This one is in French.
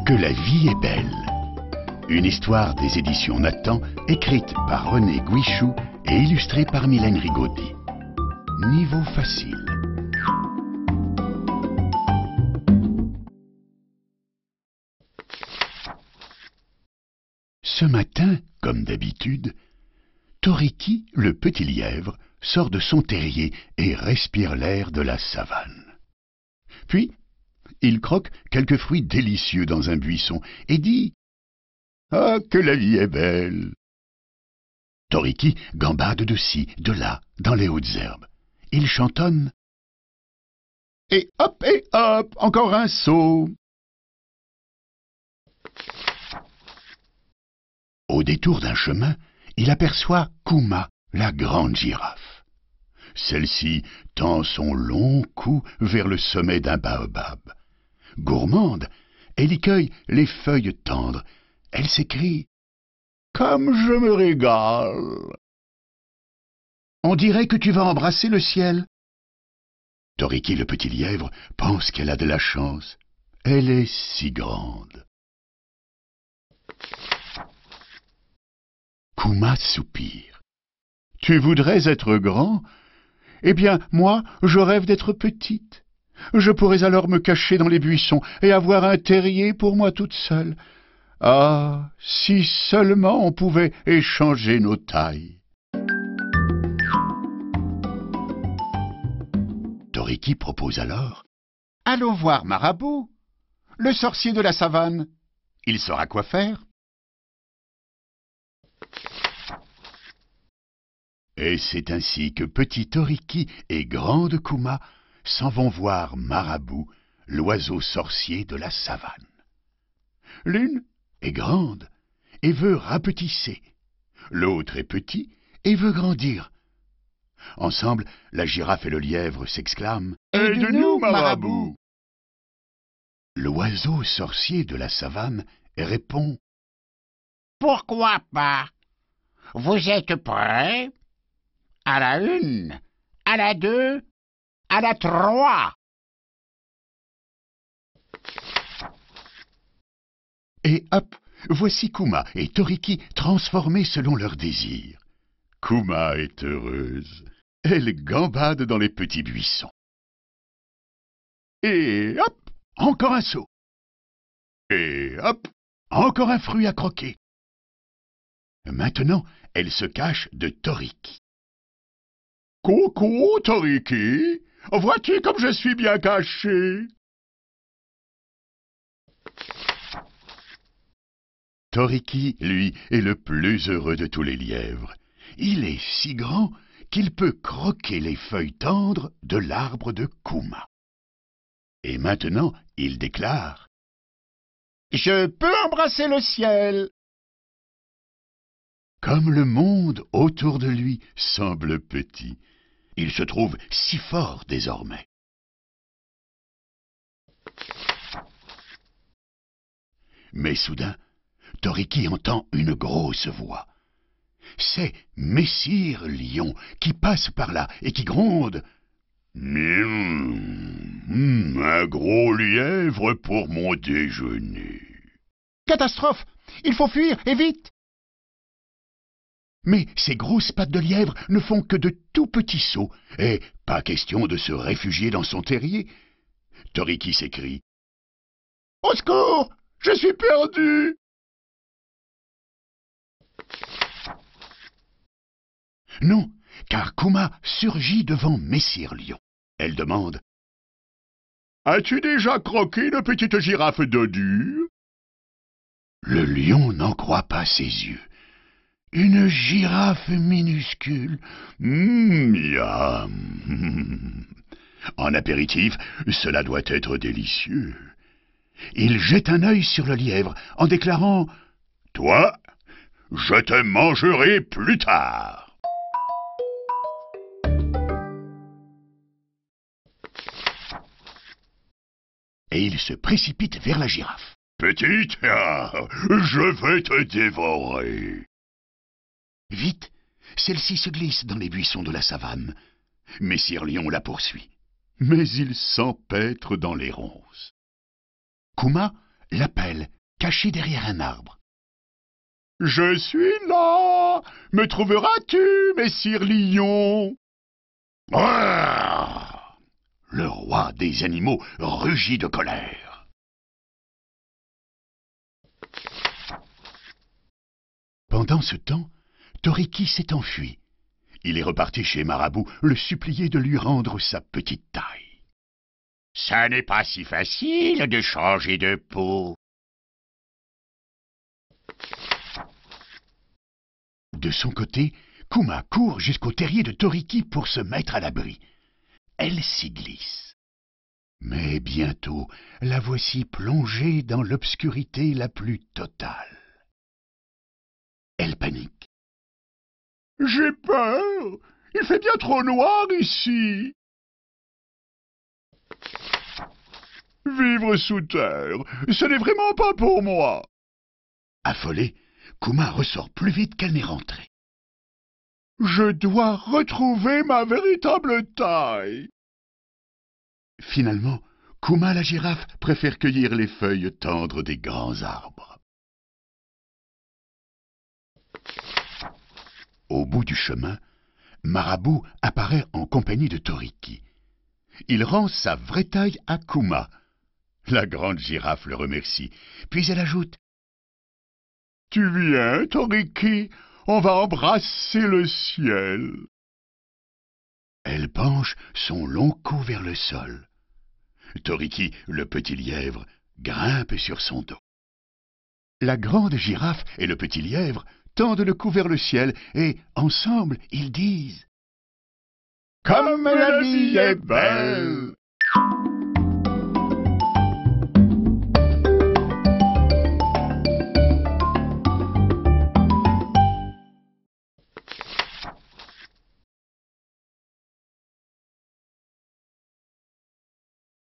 Que la vie est belle. Une histoire des éditions Nathan, écrite par René Guichou et illustrée par Mylène Rigaudy. Niveau facile. Ce matin, comme d'habitude, Toriki, le petit lièvre, sort de son terrier et respire l'air de la savane. Puis, il croque quelques fruits délicieux dans un buisson et dit « Ah, que la vie est belle !» Toriki gambade de ci, de là, dans les hautes herbes. Il chantonne « Et hop, encore un saut !» Au détour d'un chemin, il aperçoit Kuma, la grande girafe. Celle-ci tend son long cou vers le sommet d'un baobab. Gourmande, elle y cueille les feuilles tendres. Elle s'écrie « Comme je me régale !» On dirait que tu vas embrasser le ciel. Toriki, le petit lièvre, pense qu'elle a de la chance. Elle est si grande. Kuma soupire. « Tu voudrais être grand ? Eh bien, moi, je rêve d'être petite. Je pourrais alors me cacher dans les buissons et avoir un terrier pour moi toute seule. Ah, si seulement on pouvait échanger nos tailles. » Toriki propose alors « Allons voir Marabout, le sorcier de la savane. Il saura quoi faire. » Et c'est ainsi que petit Toriki et grande Kuma s'en vont voir Marabout, l'oiseau sorcier de la savane. L'une est grande et veut rapetisser. L'autre est petit et veut grandir. Ensemble, la girafe et le lièvre s'exclament « Aide-nous, Marabout !» L'oiseau sorcier de la savane répond « Pourquoi pas? Vous êtes prêts? À la 1, à la 2, à la 3. » Et hop, voici Kuma et Toriki transformés selon leurs désirs. Kuma est heureuse. Elle gambade dans les petits buissons. Et hop, encore un saut. Et hop, encore un fruit à croquer. Maintenant, elle se cache de Toriki. « Coucou, Toriki, vois-tu comme je suis bien caché ?» Toriki, lui, est le plus heureux de tous les lièvres. Il est si grand qu'il peut croquer les feuilles tendres de l'arbre de Kuma. Et maintenant, il déclare « Je peux embrasser le ciel !» Comme le monde autour de lui semble petit, il se trouve si fort désormais. Mais soudain, Toriki entend une grosse voix. C'est Messire Lion qui passe par là et qui gronde « Un gros lièvre pour mon déjeuner. » Catastrophe! Il faut fuir, et vite! Mais ces grosses pattes de lièvre ne font que de tout petits sauts, et pas question de se réfugier dans son terrier. Toriki s'écrie « Au secours! Je suis perdu !» Non, car Kuma surgit devant Messire Lion. Elle demande « As-tu déjà croqué une petite girafe dodue ?» Le lion n'en croit pas ses yeux. Une girafe minuscule. Miam. En apéritif, cela doit être délicieux. Il jette un œil sur le lièvre en déclarant « Toi, je te mangerai plus tard. » Et il se précipite vers la girafe. « Petite, je vais te dévorer. » Vite, celle-ci se glisse dans les buissons de la savane. Messire Lion la poursuit, mais il s'empêtre dans les ronces. Kuma l'appelle caché derrière un arbre. « Je suis là! Me trouveras-tu, messire lion ?» Le roi des animaux rugit de colère. Pendant ce temps, Toriki s'est enfui. Il est reparti chez Marabout le supplier de lui rendre sa petite taille. « Ça n'est pas si facile de changer de peau. » De son côté, Kuma court jusqu'au terrier de Toriki pour se mettre à l'abri. Elle s'y glisse. Mais bientôt, la voici plongée dans l'obscurité la plus totale. Elle panique. « J'ai peur! Il fait bien trop noir ici! » Vivre sous terre, ce n'est vraiment pas pour moi! Affolée, Kuma ressort plus vite qu'elle n'est rentrée. « Je dois retrouver ma véritable taille !» Finalement, Kuma la girafe préfère cueillir les feuilles tendres des grands arbres. Au bout du chemin, Marabout apparaît en compagnie de Toriki. Il rend sa vraie taille à Kuma. La grande girafe le remercie, puis elle ajoute « Tu viens, Toriki, on va embrasser le ciel. » Elle penche son long cou vers le sol. Toriki, le petit lièvre, grimpe sur son dos. La grande girafe et le petit lièvre tendent le cou vers le ciel et, ensemble, ils disent « Comme la vie est belle !»